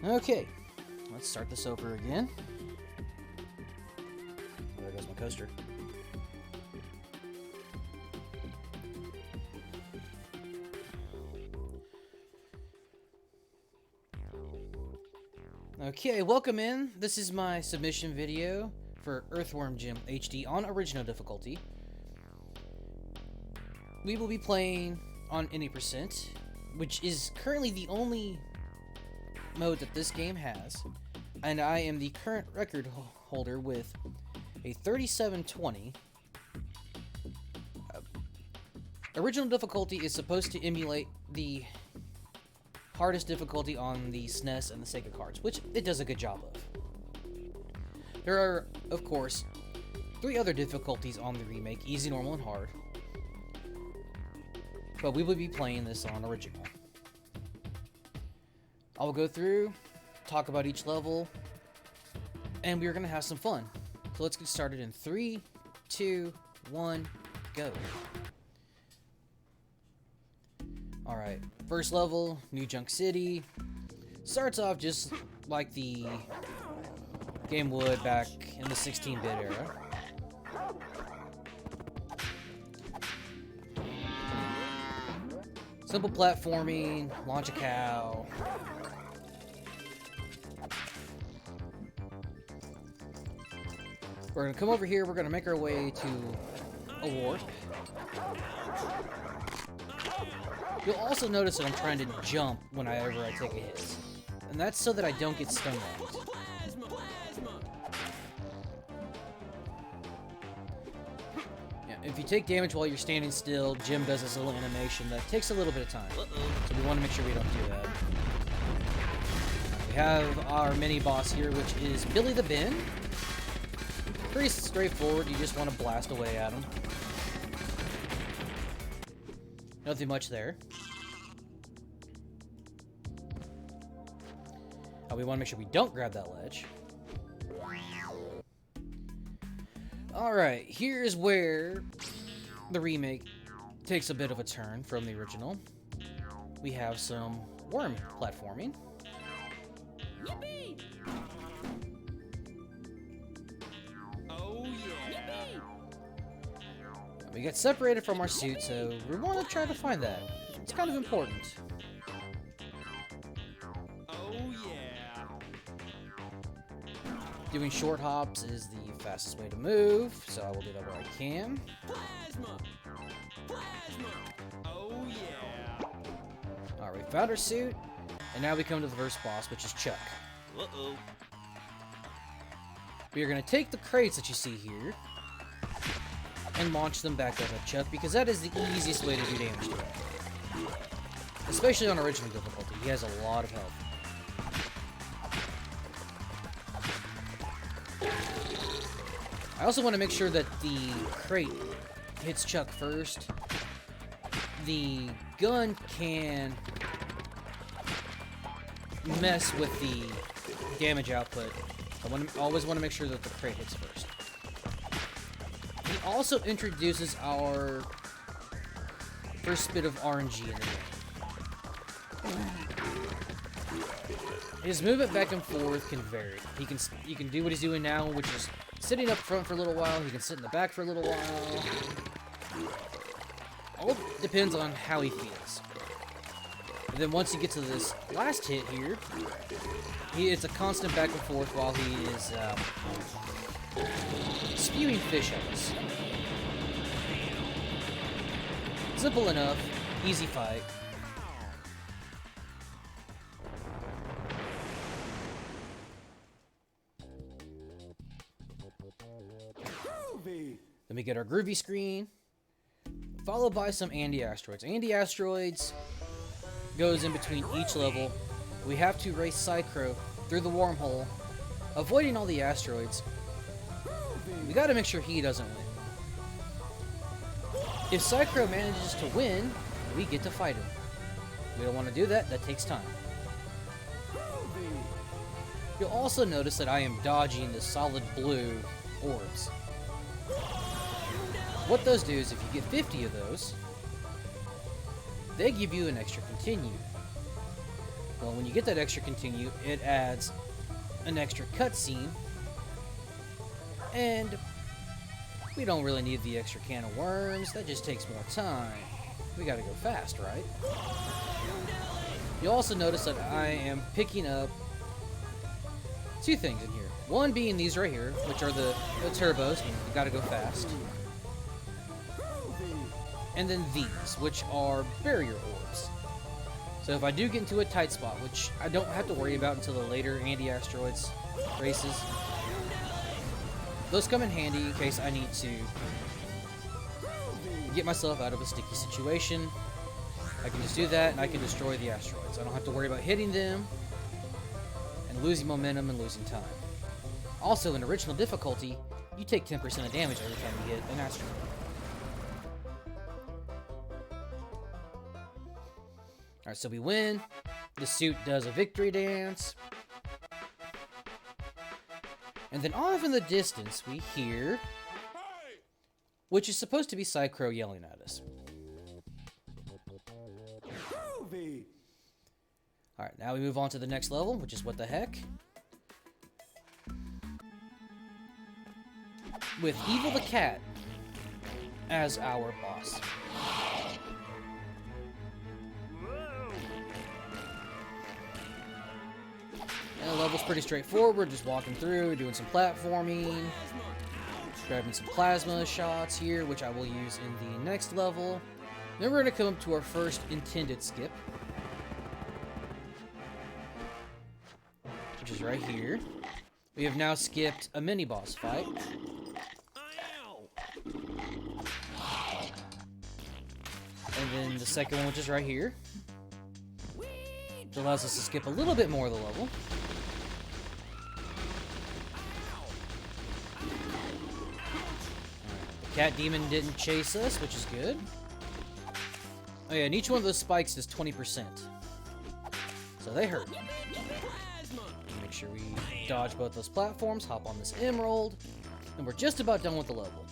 Okay, let's start this over again. There goes my coaster. Okay, welcome in. This is my submission video for Earthworm Jim HD on original difficulty. We will be playing on any percent, which is currently the only mode that this game has, and I am the current record holder with a 3720. Original difficulty is supposed to emulate the hardest difficulty on the SNES and the Sega cards, which it does a good job of. There are, of course, 3 other difficulties on the remake: easy, normal, and hard. But we will be playing this on original. I will go through, talk about each level, and we're going to have some fun. So let's get started in 3, 2, 1, go. Alright, first level, New Junk City. Starts off just like the game would back in the 16-bit era. Simple platforming, launch a cow. We're gonna come over here, we're gonna make our way to a warp. You'll also notice that I'm trying to jump whenever I take a hit. And that's so that I don't get stun locked. Yeah, if you take damage while you're standing still, Jim does this little animation that takes a little bit of time. So we want to make sure we don't do that. We have our mini-boss here, which is Billy the Bin. Pretty straightforward, you just want to blast away at him. Nothing much there. We want to make sure we don't grab that ledge. Alright, here's where the remake takes a bit of a turn from the original. We have some worm platforming. Yippee! Oh yeah! We get separated from our suit, so we want to try to find that. It's kind of important. Doing short hops is the fastest way to move, so I will do that where I can. Plasma! Plasma! Oh yeah! Alright, we found our suit, and now we come to the first boss, which is Chuck. Uh-oh. We are going to take the crates that you see here and launch them back up at Chuck, because that is the easiest way to do damage to him. Especially on original difficulty, he has a lot of health. I also want to make sure that the crate hits Chuck first. The gun can mess with the damage output. I always want to make sure that the crate hits first. He also introduces our first bit of RNG in the game. His movement back and forth can vary. He can do what he's doing now, which is sitting up front for a little while. He can sit in the back for a little while. All depends on how he feels. And then once you get to this last hit here, it's a constant back and forth while he is spewing fish at us. Simple enough, easy fight. Then we get our groovy screen, followed by some anti-asteroids. Anti-asteroids goes in between each level. We have to race Psychro through the wormhole, avoiding all the asteroids. We gotta make sure he doesn't win. If Psychro manages to win, we get to fight him. We don't want to do that, that takes time. You'll also notice that I am dodging the solid blue orbs. What those do is if you get 50 of those, they give you an extra continue. Well, when you get that extra continue, it adds an extra cutscene, and we don't really need the extra can of worms. That just takes more time. We gotta go fast, right? You'll also notice that I am picking up two things in here. One being these right here, which are the turbos. You gotta go fast. And then these, which are barrier orbs. So if I do get into a tight spot, which I don't have to worry about until the later anti-asteroids races, those come in handy in case I need to get myself out of a sticky situation. I can just do that and I can destroy the asteroids. I don't have to worry about hitting them and losing momentum and losing time. Also, in original difficulty, you take 10% of damage every time you hit an asteroid. Alright, so we win. The suit does a victory dance. And then off in the distance, we hear... which is supposed to be Psychro yelling at us. Alright, now we move on to the next level, which is what the heck. With Evil the Cat as our boss. And the level's pretty straightforward, just walking through, doing some platforming, grabbing some plasma shots here, which I will use in the next level. Then we're going to come up to our first intended skip, which is right here. We have now skipped a mini-boss fight. And then the second one, which is right here, which allows us to skip a little bit more of the level. The cat demon didn't chase us, which is good. Oh yeah, and each one of those spikes does 20%. So they hurt. Make sure we dodge both those platforms, hop on this emerald, and we're just about done with the level.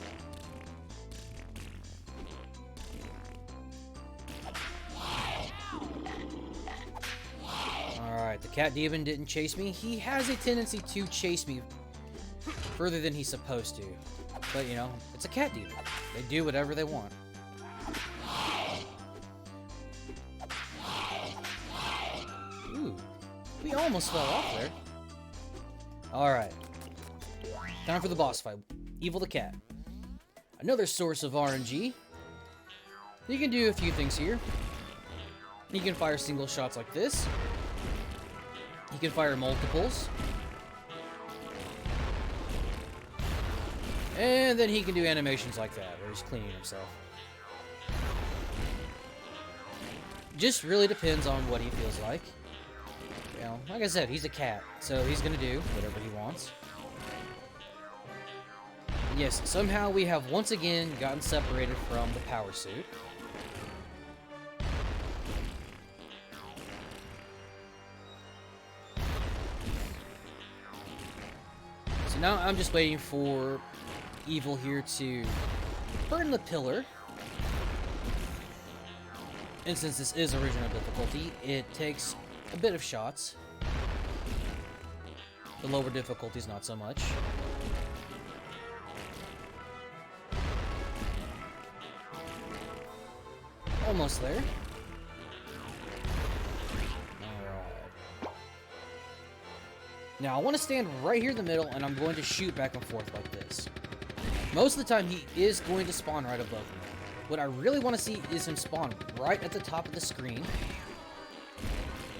Alright, the cat demon didn't chase me. He has a tendency to chase me further than he's supposed to. But, you know, it's a cat demon. They do whatever they want. Ooh, we almost fell off there. Alright. Time for the boss fight. Evil the Cat. Another source of RNG. You can do a few things here. You can fire single shots like this. You can fire multiples. And then he can do animations like that, where he's cleaning himself. Just really depends on what he feels like. You know, like I said, he's a cat, so he's gonna do whatever he wants. Yes, somehow we have once again gotten separated from the power suit. So now I'm just waiting for Evil here to burn the pillar. And since this is original difficulty, it takes a bit of shots. The lower difficulties, not so much. Almost there. Alright. Now, I want to stand right here in the middle, and I'm going to shoot back and forth like this. Most of the time, he is going to spawn right above me. What I really want to see is him spawn right at the top of the screen,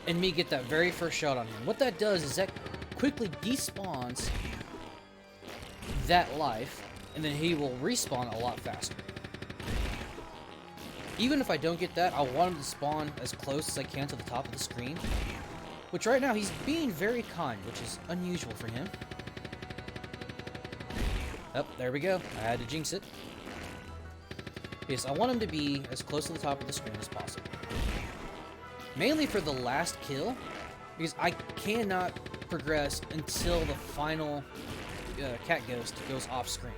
and me get that very first shot on him. What that does is that quickly despawns that life, and then he will respawn a lot faster. Even if I don't get that, I want him to spawn as close as I can to the top of the screen. Which right now, he's being very kind, which is unusual for him. Oh, there we go. I had to jinx it. Yes, I want him to be as close to the top of the screen as possible. Mainly for the last kill, because I cannot progress until the final cat ghost goes off screen.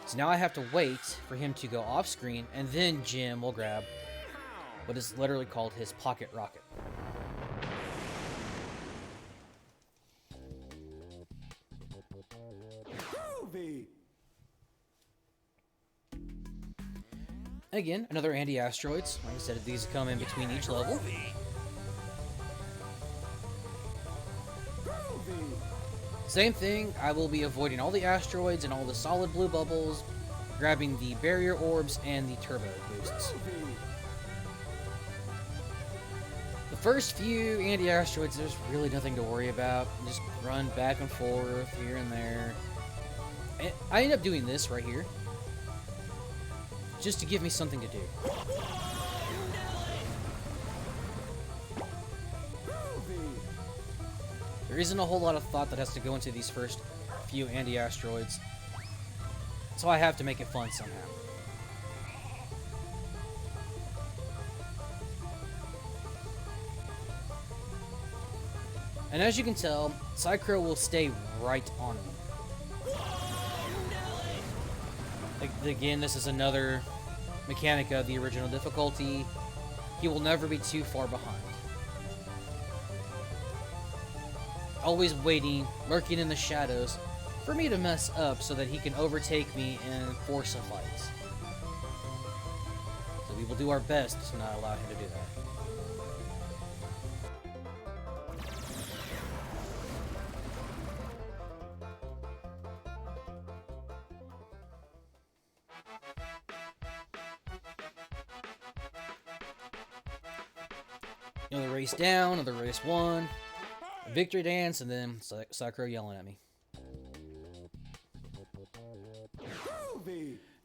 So now I have to wait for him to go off screen, and then Jim will grab what is literally called his pocket rocket. Again, another anti-asteroids. Like I said, these come in between each level. Same thing, I will be avoiding all the asteroids and all the solid blue bubbles, grabbing the barrier orbs and the turbo boosts. The first few anti-asteroids, there's really nothing to worry about. Just run back and forth here and there. And I end up doing this right here, just to give me something to do. There isn't a whole lot of thought that has to go into these first few anti-asteroids, so I have to make it fun somehow. And as you can tell, Psychro will stay right on me. Again, this is another mechanic of the original difficulty. He will never be too far behind. Always waiting, lurking in the shadows, for me to mess up so that he can overtake me and force a fight. So we will do our best to not allow him to do that. Another race down, another race won, a victory dance, and then Sakura yelling at me.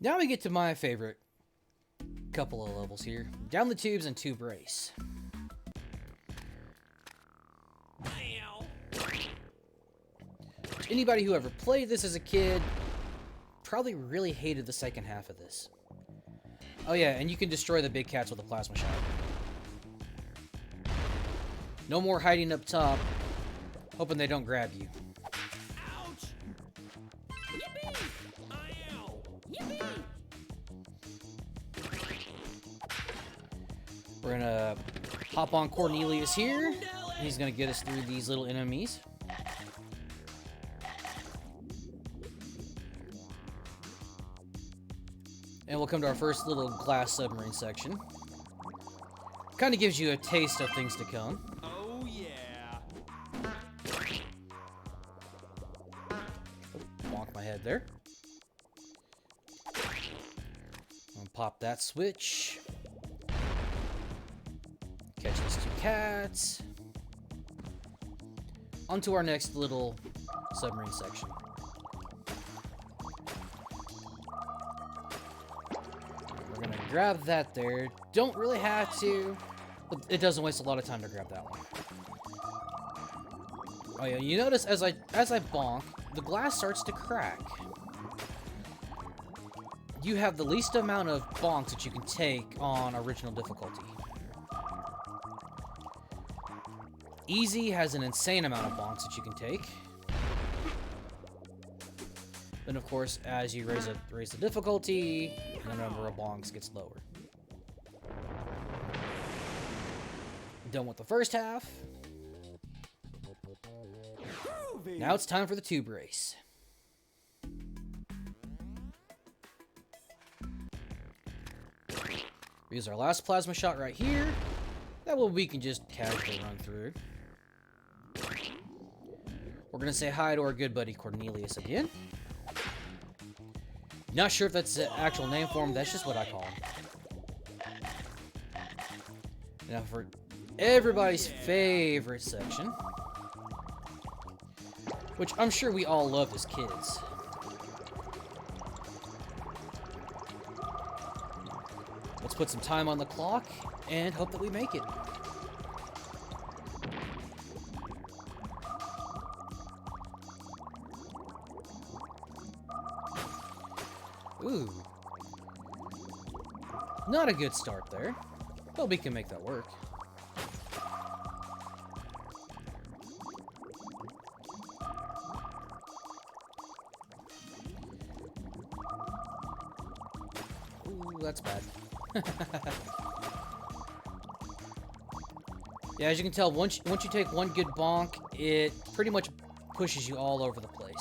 Now we get to my favorite couple of levels here. Down the tubes and tube race. Anybody who ever played this as a kid probably really hated the second half of this. Oh yeah, and you can destroy the big cats with a plasma shot. No more hiding up top, hoping they don't grab you. Ouch! Yippee! Ow! Yippee! We're gonna hop on Cornelius here, and he's gonna get us through these little enemies. And we'll come to our first little glass submarine section. Kind of gives you a taste of things to come. Oh yeah! Bonk my head there. I'll pop that switch. Catch these two cats. On to our next little submarine section. We're gonna grab that there. Don't really have to, but it doesn't waste a lot of time to grab that one. Oh yeah, you notice as I bonk, the glass starts to crack. You have the least amount of bonks that you can take on original difficulty. Easy has an insane amount of bonks that you can take. Then of course, as you raise the difficulty, the number of bonks gets lower. Done with the first half. Now it's time for the tube race. We use our last plasma shot right here. That way we can just casually run through. We're gonna say hi to our good buddy Cornelius again. Not sure if that's the actual name for him, that's just what I call him. Now for everybody's favorite section, which I'm sure we all loved as kids. Let's put some time on the clock and hope that we make it. Ooh. Not a good start there, but we can make that work. Ooh, that's bad. Yeah, as you can tell, once you take one good bonk, it pretty much pushes you all over the place.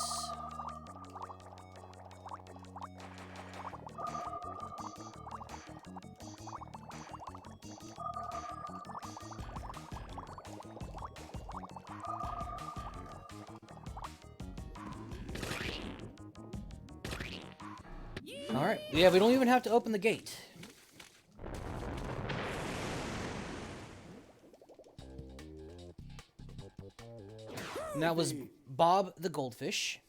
Alright, yeah, we don't even have to open the gate. And that was Bob the Goldfish.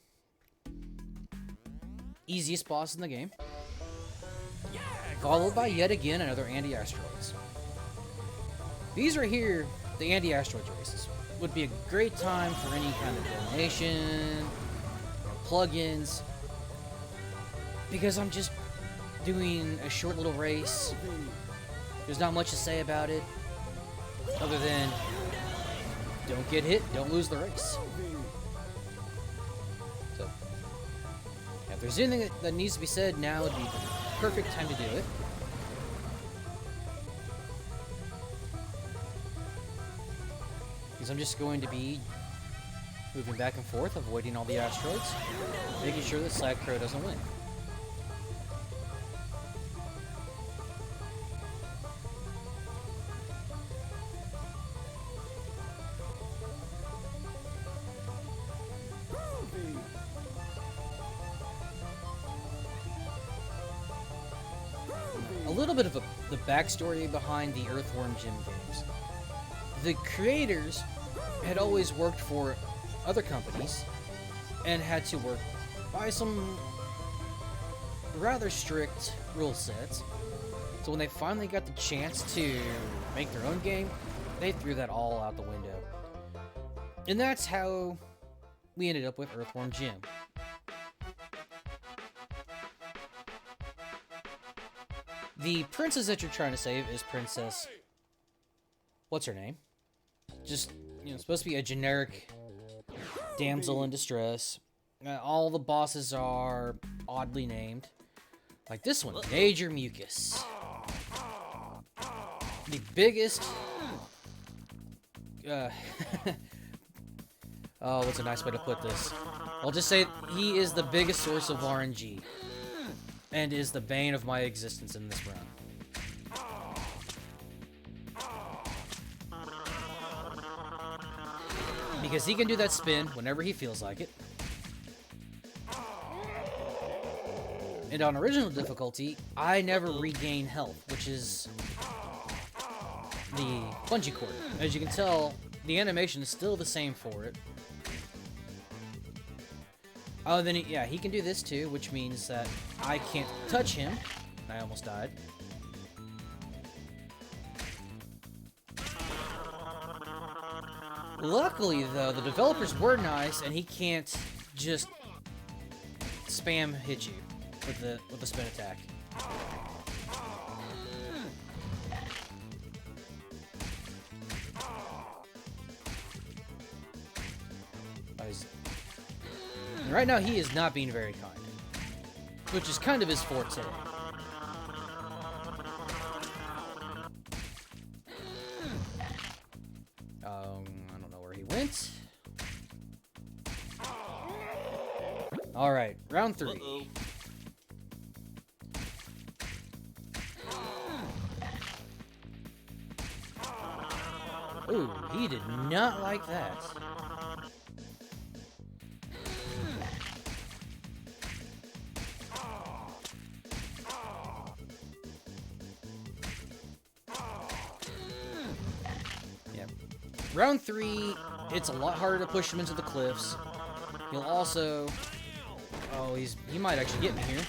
Easiest boss in the game. Followed by yet again another anti-asteroids. These right here, the anti-asteroids races, would be a great time for any kind of donation, plugins, because I'm just doing a short little race. There's not much to say about it, other than don't get hit, don't lose the race. So, yeah, if there's anything that needs to be said, now would be the perfect time to do it. Because I'm just going to be moving back and forth, avoiding all the asteroids, making sure that Sad Crow doesn't win. A little bit of the backstory behind the Earthworm Jim games. The creators had always worked for other companies and had to work by some rather strict rule sets. So when they finally got the chance to make their own game, they threw that all out the window. And that's how we ended up with Earthworm Jim. The princess that you're trying to save is Princess... What's her name? Just, you know, supposed to be a generic damsel in distress. All the bosses are oddly named. Like this one, Major Mucus. The biggest... oh, what's a nice way to put this? I'll just say he is the biggest source of RNG. And is the bane of my existence in this run. Because he can do that spin whenever he feels like it. And on original difficulty, I never regain health, which is the bungee cord. As you can tell, the animation is still the same for it. Oh, then yeah, he can do this too, which means that I can't touch him. I almost died. Luckily, though, the developers were nice, and he can't just spam hit you with the spin attack. Right now, he is not being very kind, which is kind of his forte. I don't know where he went. All right, round 3. Ooh, he did not like that. Round 3, it's a lot harder to push him into the cliffs. He'll also... Oh, he might actually get me here.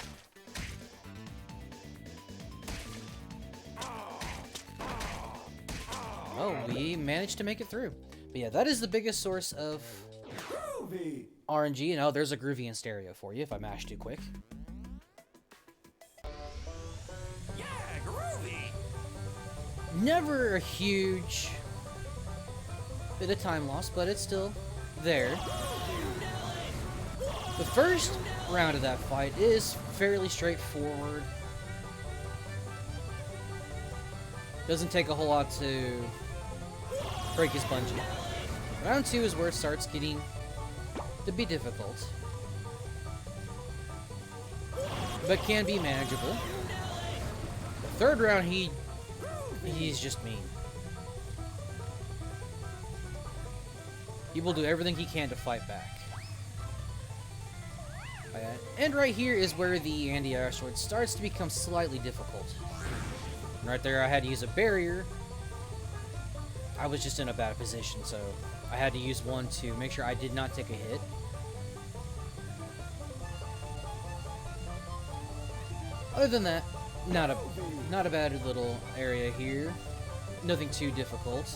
Oh, we managed to make it through. But yeah, that is the biggest source of RNG. And oh, there's a groovy in stereo for you if I mash too quick. Yeah, groovy. Never a huge... bit of time loss, but it's still there. The first round of that fight is fairly straightforward. Doesn't take a whole lot to break his bungee. Round 2 is where it starts getting to be difficult, but can be manageable. The third round, he's just mean. He will do everything he can to fight back. And right here is where the anti-air sword starts to become slightly difficult. And right there, I had to use a barrier. I was just in a bad position, so I had to use one to make sure I did not take a hit. Other than that, not a bad little area here. Nothing too difficult.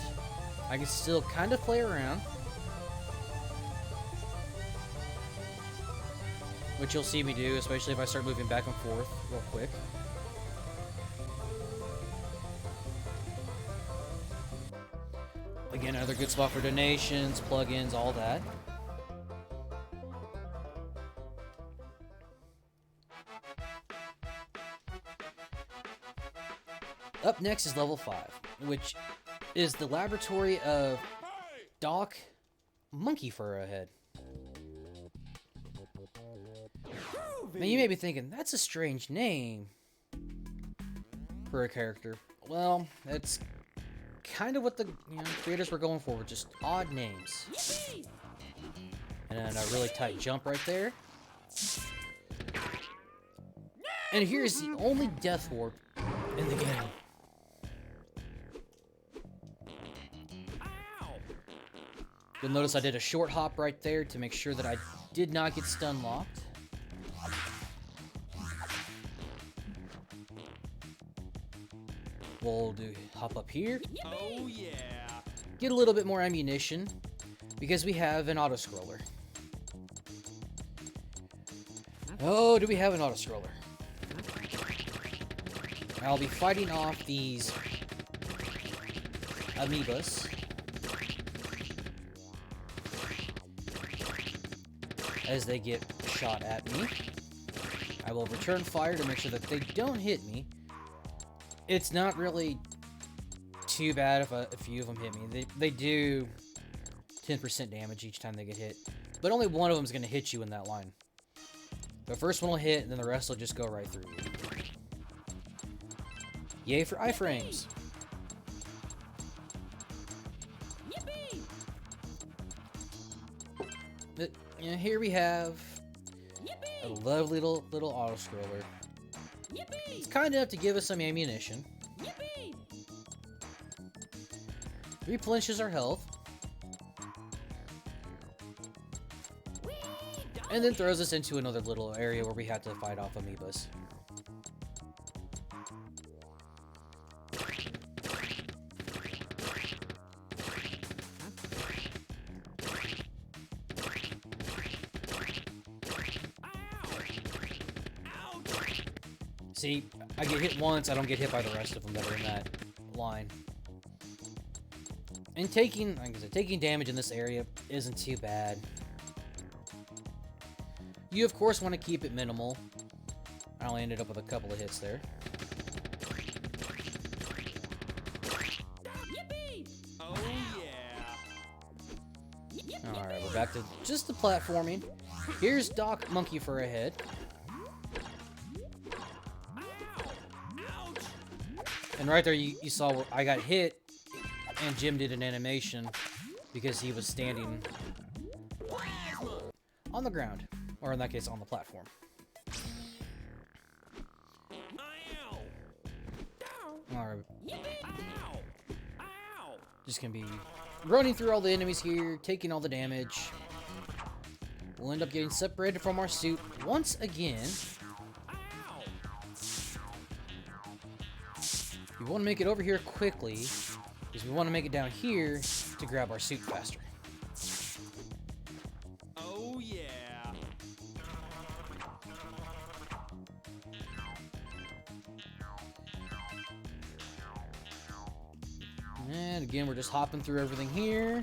I can still kind of play around, which you'll see me do, especially if I start moving back and forth real quick. Again, another good spot for donations, plugins, all that. Up next is level 5, which is the laboratory of Doc Monkey Fur Ahead. Now you may be thinking, that's a strange name for a character. Well, that's kind of what the creators were going for, just odd names. And then a really tight jump right there. And here's the only death warp in the game. You'll notice I did a short hop right there to make sure that I did not get stun locked. We'll do hop up here. Oh yeah. Get a little bit more ammunition because we have an auto scroller. Oh, do we have an auto scroller? I'll be fighting off these amoebas as they get shot at me. I will return fire to make sure that they don't hit me. It's not really too bad if a few of them hit me. They do 10% damage each time they get hit, but only one of them is going to hit you in that line. The first one will hit, and then the rest will just go right through you. Yay for iframes! But, here we have a lovely little auto scroller. It's kind enough to give us some ammunition. Replenishes our health. And then throws us into another little area where we have to fight off amoebas. See, I get hit once, I don't get hit by the rest of them that are in that line. And taking, like I said, taking damage in this area isn't too bad. You, of course, want to keep it minimal. I only ended up with a couple of hits there. Oh yeah. Alright, we're back to just the platforming. Here's Doc Monkey Fur Ahead. And right there, you saw where I got hit, and Jim did an animation because he was standing on the ground, or in that case, on the platform. Alright. Just gonna be running through all the enemies here, taking all the damage. We'll end up getting separated from our suit once again. We want to make it over here quickly, because we want to make it down here to grab our suit faster. Oh yeah. And again, we're just hopping through everything here.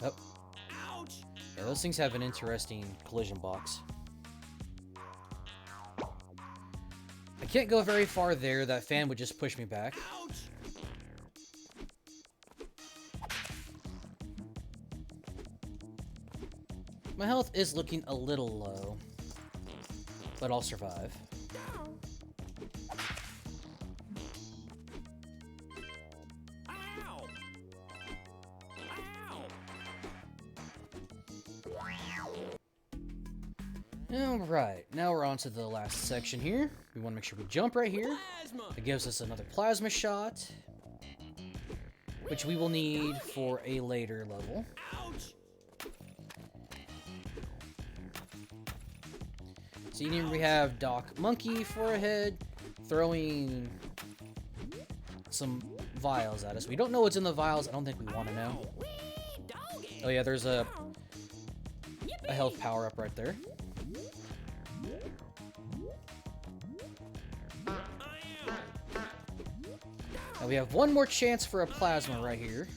Oh. Yeah, those things have an interesting collision box. can't go very far there. That fan would just push me back. My health is looking a little low, but I'll survive. Alright, now we're on to the last section here. We want to make sure we jump right here. It gives us another plasma shot, which we will need for a later level. So we have Doc Monkey for a head, throwing some vials at us. We don't know what's in the vials. I don't think we want to know. Oh yeah, there's a health power-up right there. Now we have one more chance for a plasma right here.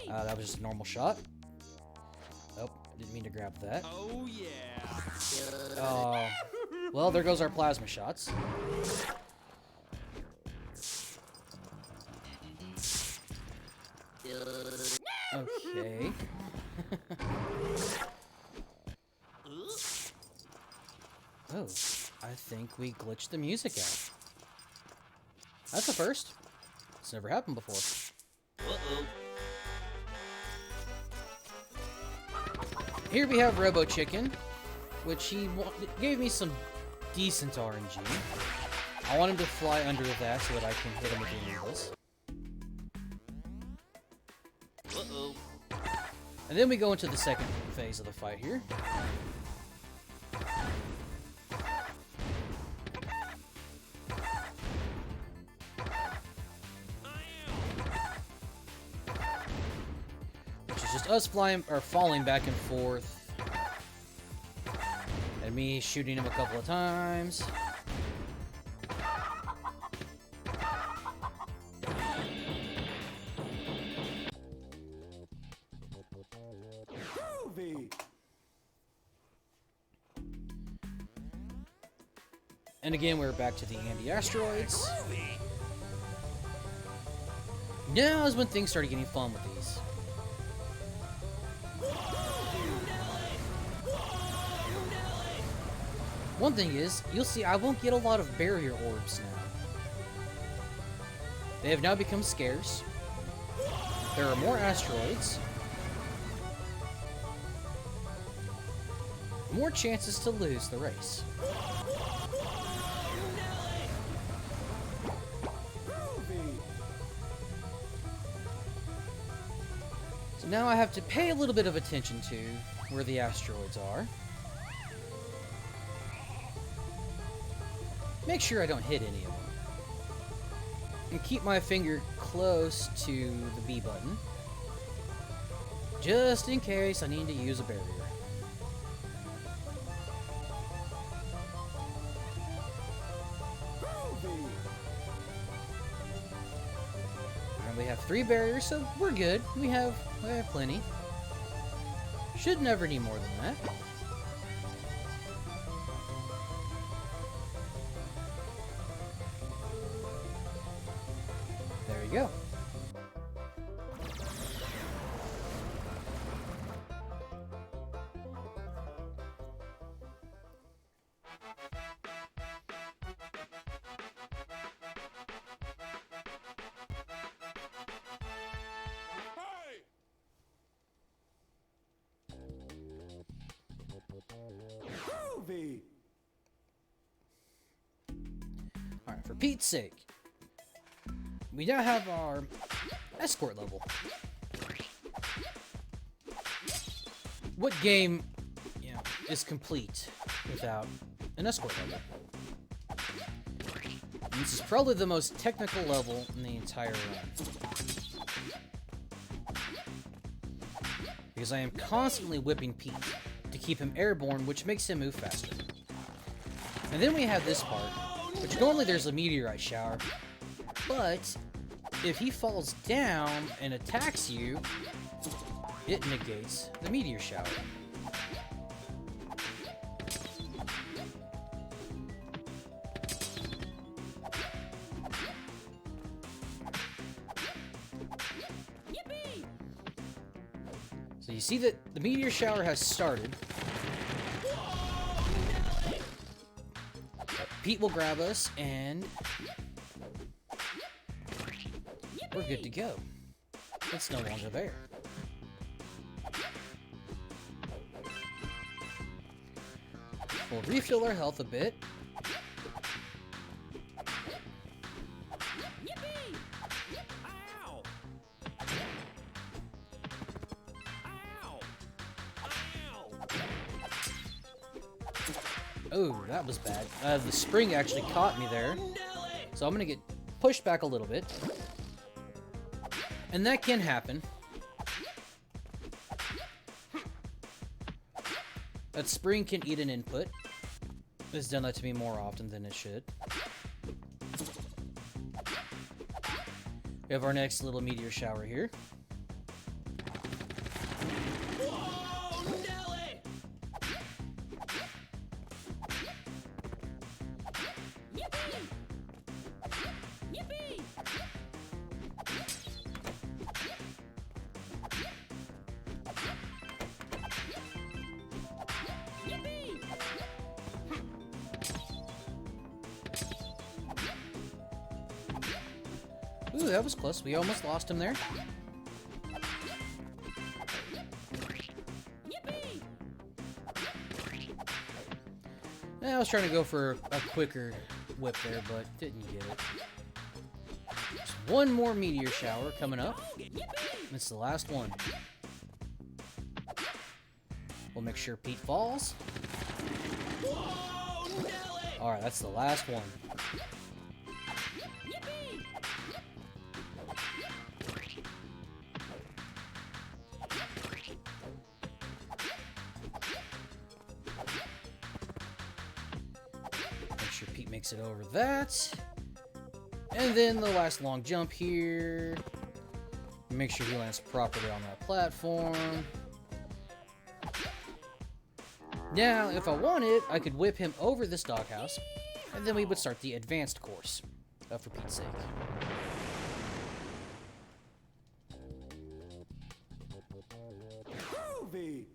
That was just a normal shot. Oh, didn't mean to grab that. Oh yeah. Well, there goes our plasma shots. Okay. Oh, I think we glitched the music out. That's a first. It's never happened before. Uh-oh. Here we have Robo Chicken, which he gave me some decent RNG. I want him to fly under that so that I can hit him with the needles. Uh-oh. And then we go into the second phase of the fight here. Which is just us flying or falling back and forth. And me shooting him a couple of times. And again, we're back to the anti-asteroids. Now is when things started getting fun with these. One thing is, you'll see I won't get a lot of barrier orbs now. They have now become scarce. There are more asteroids. More chances to lose the race. So now I have to pay a little bit of attention to where the asteroids are. Make sure I don't hit any of them. And keep my finger close to the B button. Just in case I need to use a barrier. And we have 3 barriers, so we're good. We have plenty. Should never need more than that. There you go. Alright, for Pete's sake, we now have our escort level. What game, is complete without an escort level? And this is probably the most technical level in the entire run. Because I am constantly whipping Pete to keep him airborne, which makes him move faster. And then we have this part, which normally there's a meteorite shower, but if he falls down and attacks you, it negates the meteor shower. So you see that the meteor shower has started. Pete will grab us, and we're good to go. It's no longer there. We'll refill our health a bit. Oh, that was bad. The spring actually caught me there. So I'm gonna get pushed back a little bit. And that can happen. That spring can eat an input. It's done that to me more often than it should. We have our next little meteor shower here. Ooh, that was close. We almost lost him there. I was trying to go for a quicker whip there, but didn't get it. There's one more meteor shower coming up. It's the last one. We'll make sure Pete falls. Alright, that's the last one. Make sure Pete makes it over that. And then the last long jump here. Make sure he lands properly on that platform. Now, if I wanted, I could whip him over this doghouse, and then we would start the advanced course, for Pete's sake. Groovy.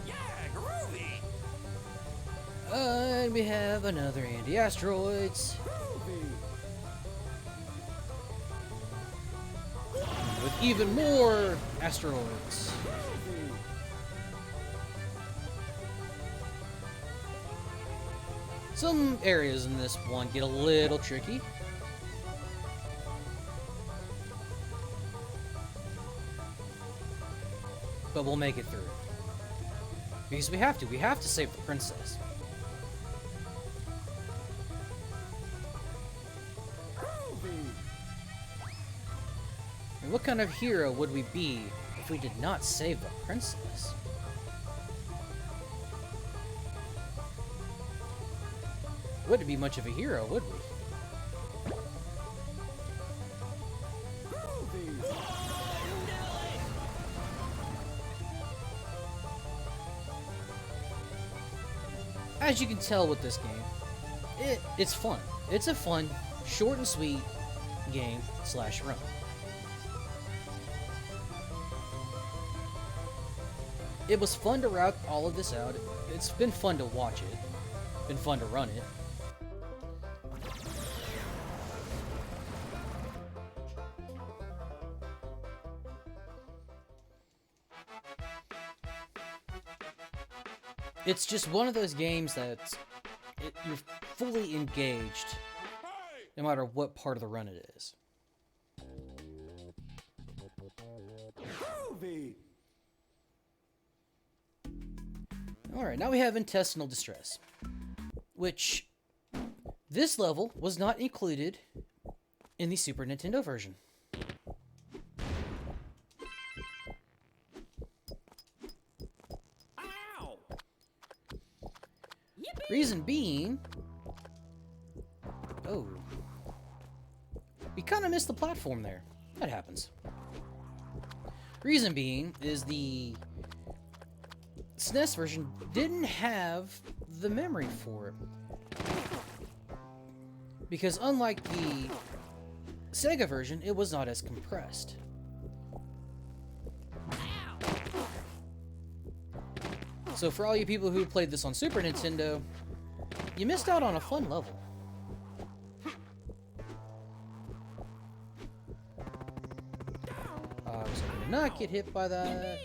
Yeah, groovy. And we have another anti-asteroids. Groovy. With even more asteroids. Groovy. Some areas in this one get a little tricky. But we'll make it through. Because we have to. We have to save the princess. What kind of hero would we be if we did not save the princess? Wouldn't be much of a hero, would we? As you can tell with this game, it's fun. It's a fun, short and sweet game / run. It was fun to route all of this out. It's been fun to watch it. Been fun to run it. It's just one of those games that you're fully engaged no matter what part of the run it is. Groovy. Alright, now we have intestinal distress, which this level was not included in the Super Nintendo version. Ow. Reason being... Oh. We kind of missed the platform there. That happens. Reason being is the SNES version didn't have the memory for it. Because unlike the Sega version, it was not as compressed. So for all you people who played this on Super Nintendo, you missed out on a fun level. I was hoping to not get hit by that.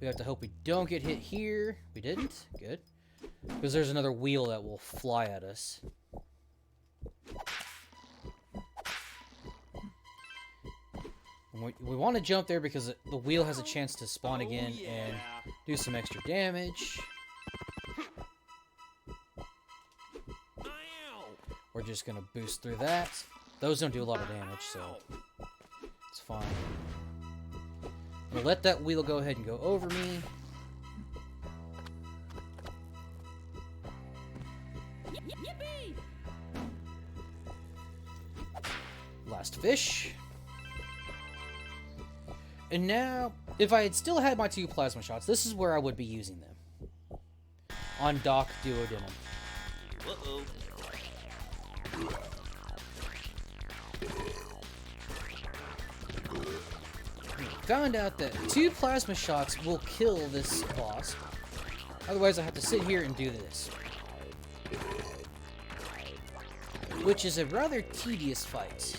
We have to hope we don't get hit here. We didn't? Good. Because there's another wheel that will fly at us. We want to jump there because the wheel has a chance to spawn again and do some extra damage. We're just going to boost through that. Those don't do a lot of damage, so it's fine. I'm going to let that wheel go ahead and go over me. Last fish. And now, if I had still had my 2 plasma shots, this is where I would be using them. On Doc Duodenum. Uh-oh. Found out that 2 plasma shots will kill this boss. Otherwise, I have to sit here and do this. Which is a rather tedious fight.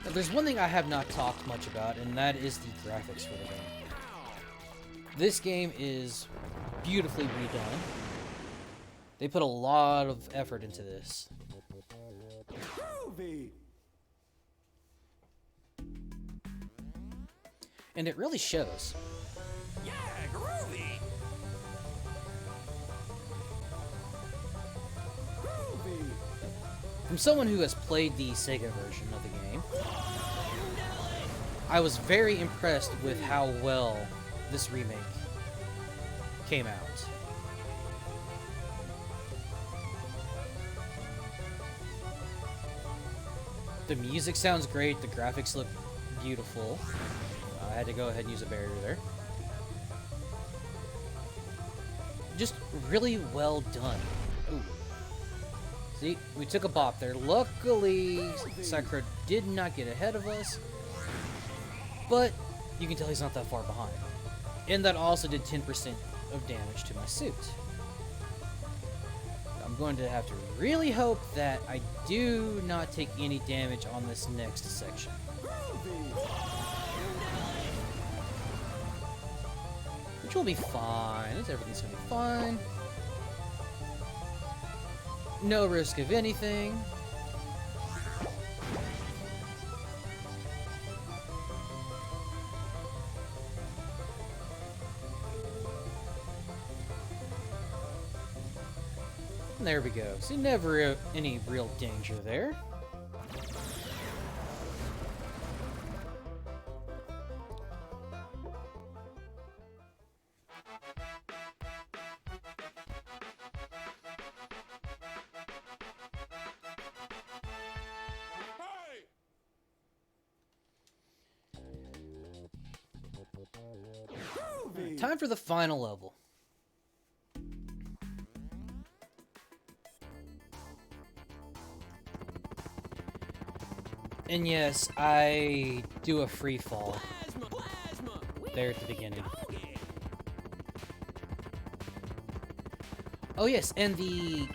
Now, there's one thing I have not talked much about, and that is the graphics for the game. This game is beautifully redone. They put a lot of effort into this. Groovy. And it really shows. Yeah, groovy. Groovy. From someone who has played the Sega version of the game, I was very impressed with how well this remake came out. The music sounds great, the graphics look beautiful. I had to go ahead and use a barrier there. Just really well done. Ooh. See, we took a bop there. Luckily, Sakura did not get ahead of us, but you can tell he's not that far behind. And that also did 10% of damage to my suit. I'm going to have to really hope that I do not take any damage on this next section. Which will be fine. Everything's going to be fine. No risk of anything. There we go. See, never any real danger there. Groovy. Time for the final level. And yes, I do a free fall there at the beginning. Oh yes, and the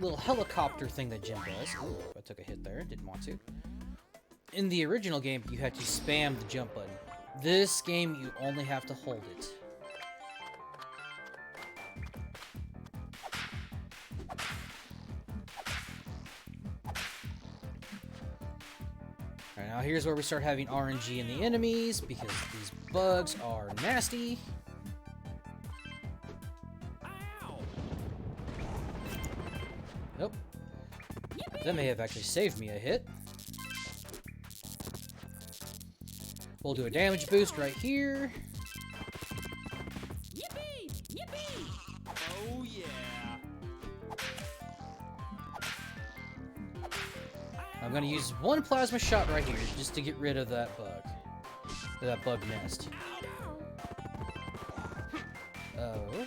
little helicopter thing that Jim does. Ooh, I took a hit there, didn't want to. In the original game, you had to spam the jump button. This game, you only have to hold it. Alright, now here's where we start having RNG in the enemies, because these bugs are nasty. Nope. That may have actually saved me a hit. We'll do a damage boost right here. Yippee! Yippee! Oh yeah! I'm gonna use one plasma shot right here just to get rid of that bug. That bug nest. Oh.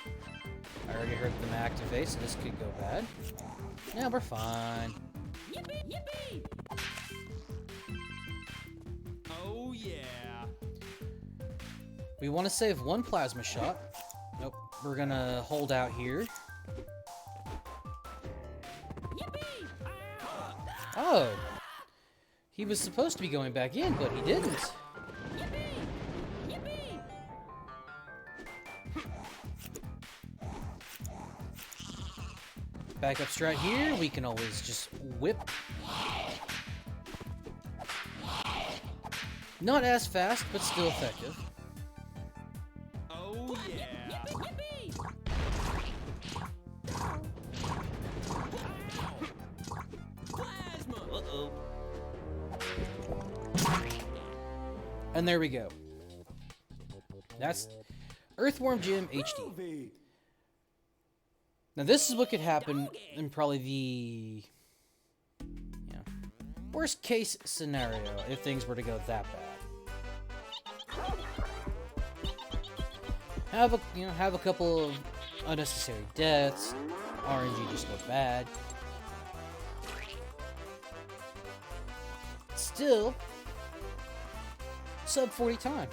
I already heard them activate, so this could go bad. Yeah, we're fine. Yippee! Yippee! Oh yeah! We want to save one plasma shot. Nope. We're gonna hold out here. Yippee! Oh. He was supposed to be going back in, but he didn't. Yippee! Yippee! Backup strat here. We can always just whip. Not as fast, but still effective. Oh yeah! Yippee! Plasma! Uh-oh. And there we go. That's Earthworm Jim HD. Groovy! Now this is what could happen in probably the worst case scenario if things were to go that bad. Have a couple of unnecessary deaths. RNG just goes bad. Still, sub 40 time.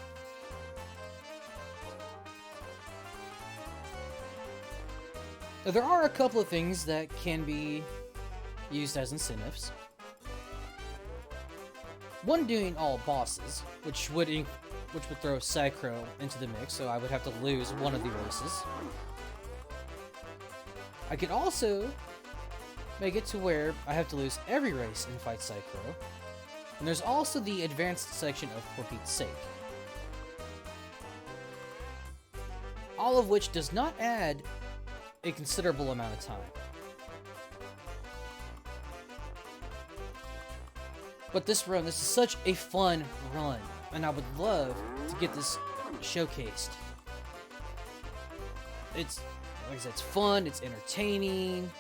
Now, there are a couple of things that can be used as incentives. One doing all bosses, which would throw Psychro into the mix, so I would have to lose one of the races. I could also make it to where I have to lose every race and fight Psychro. And there's also the advanced section of For Pete's Sake. All of which does not add a considerable amount of time. But this is such a fun run, and I would love to get this showcased. It's, like I said, it's fun, it's entertaining,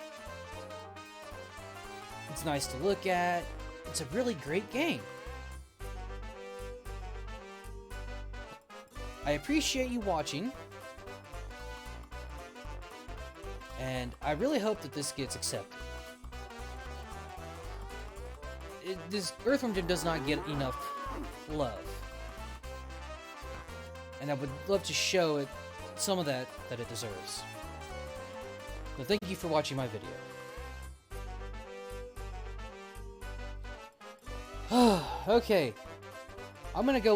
it's nice to look at, it's a really great game. I appreciate you watching, and I really hope that this gets accepted. This Earthworm Jim does not get enough love, and I would love to show it some of that it deserves. So thank you for watching my video. Okay, I'm gonna go